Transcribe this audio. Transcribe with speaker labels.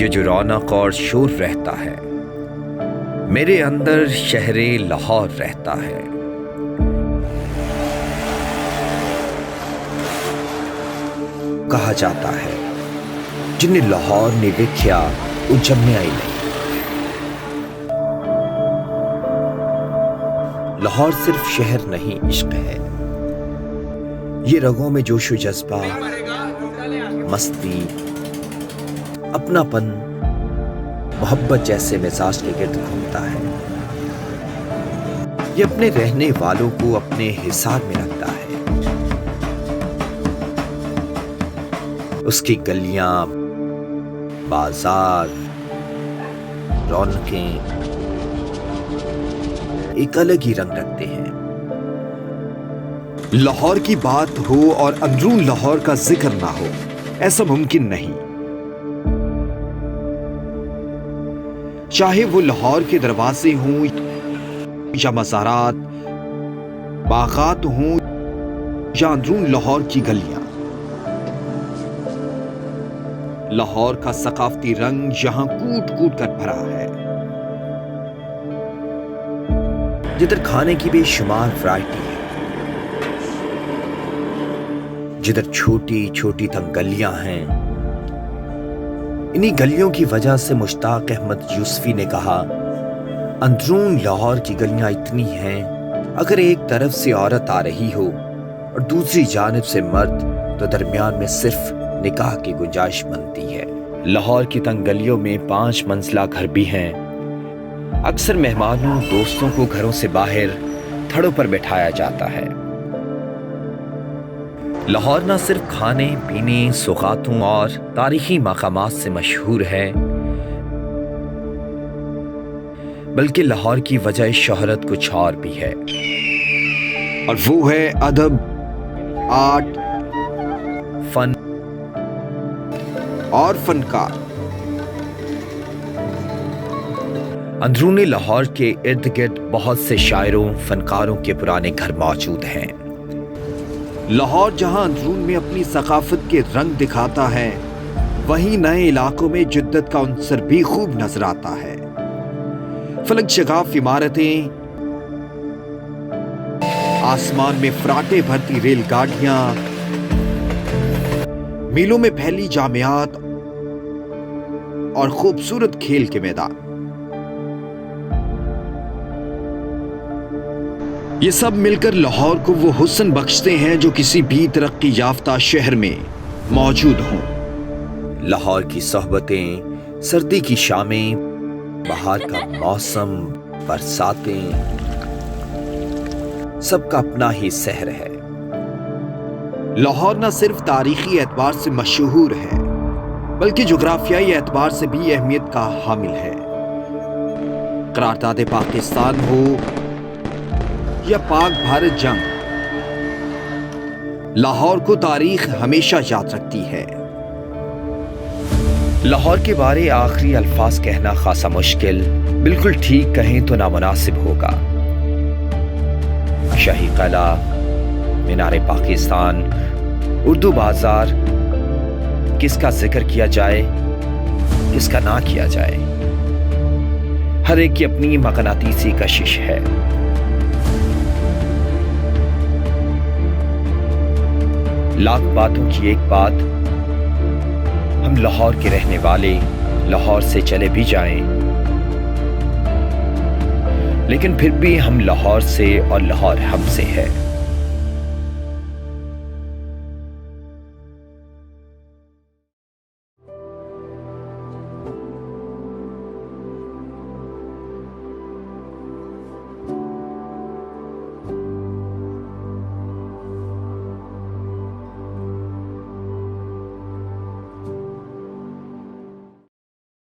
Speaker 1: یہ جو رونق اور شور رہتا ہے، میرے اندر شہر لاہور رہتا ہے۔ کہا جاتا ہے جنہیں لاہور نے ویکھیا وہ جمیا ہی نہیں۔ لاہور صرف شہر نہیں، عشق ہے۔ یہ رگوں میں جوش و جذبہ، مستی، اپنا پن، محبت جیسے مزاج کے گرد گھومتا ہے۔ یہ اپنے رہنے والوں کو اپنے حصار میں رکھتا ہے۔ اس کی گلیاں، بازار، رونقیں ایک الگ ہی رنگ رکھتے ہیں۔
Speaker 2: لاہور کی بات ہو اور اندرون لاہور کا ذکر نہ ہو، ایسا ممکن نہیں۔ چاہے وہ لاہور کے دروازے ہوں یا مزارات، باغات ہوں یا اندرون لاہور کی گلیاں، لاہور کا ثقافتی رنگ یہاں کوٹ کوٹ کر بھرا ہے۔
Speaker 1: جدھر کھانے کی بے شمار ورائٹی ہے، جدھر چھوٹی چھوٹی تنگ گلیاں ہیں۔ انہی گلیوں کی وجہ سے مشتاق احمد یوسفی نے کہا، اندرون لاہور کی گلیاں اتنی ہیں، اگر ایک طرف سے عورت آ رہی ہو اور دوسری جانب سے مرد، تو درمیان میں صرف نکاح کی گنجائش بنتی ہے۔ لاہور کی تنگ گلیوں میں 5 منزلہ گھر بھی ہیں۔ اکثر مہمانوں، دوستوں کو گھروں سے باہر تھڑوں پر بٹھایا جاتا ہے۔ لاہور نہ صرف کھانے پینے، سوغاتوں اور تاریخی مقامات سے مشہور ہے، بلکہ لاہور کی وجہ شہرت کچھ اور بھی ہے،
Speaker 2: اور وہ ہے ادب، آرٹ،
Speaker 1: فن
Speaker 2: اور فنکار۔
Speaker 1: اندرون لاہور کے ارد گرد بہت سے شاعروں، فنکاروں کے پرانے گھر موجود ہیں۔
Speaker 2: لاہور جہاں اندرون میں اپنی ثقافت کے رنگ دکھاتا ہے، وہیں نئے علاقوں میں جدت کا عنصر بھی خوب نظر آتا ہے۔ فلک شگاف عمارتیں، آسمان میں فراٹے بھرتی ریل گاڑیاں، میلوں میں پھیلی جامعات اور خوبصورت کھیل کے میدان، یہ سب مل کر لاہور کو وہ حسن بخشتے ہیں جو کسی بھی ترقی یافتہ شہر میں موجود ہوں۔
Speaker 1: لاہور کی صحبتیں، سردی کی شامیں، بہار کا موسم، برساتیں، سب کا اپنا ہی سحر ہے۔
Speaker 2: لاہور نہ صرف تاریخی اعتبار سے مشہور ہے، بلکہ جغرافیائی اعتبار سے بھی اہمیت کا حامل ہے۔ قرارداد پاکستان ہو یا پاک بھارت جنگ، لاہور کو تاریخ ہمیشہ یاد رکھتی ہے۔
Speaker 1: لاہور کے بارے آخری الفاظ کہنا خاصا مشکل، بالکل ٹھیک کہیں تو نامناسب ہوگا۔ شاہی قلعہ، مینار پاکستان، اردو بازار، کس کا ذکر کیا جائے، کس کا نہ کیا جائے، ہر ایک کی اپنی مغناطیسی کشش ہے۔ لاکھ باتوں کی ایک بات، ہم لاہور کے رہنے والے لاہور سے چلے بھی جائیں، لیکن پھر بھی ہم لاہور سے اور لاہور ہم سے ہے۔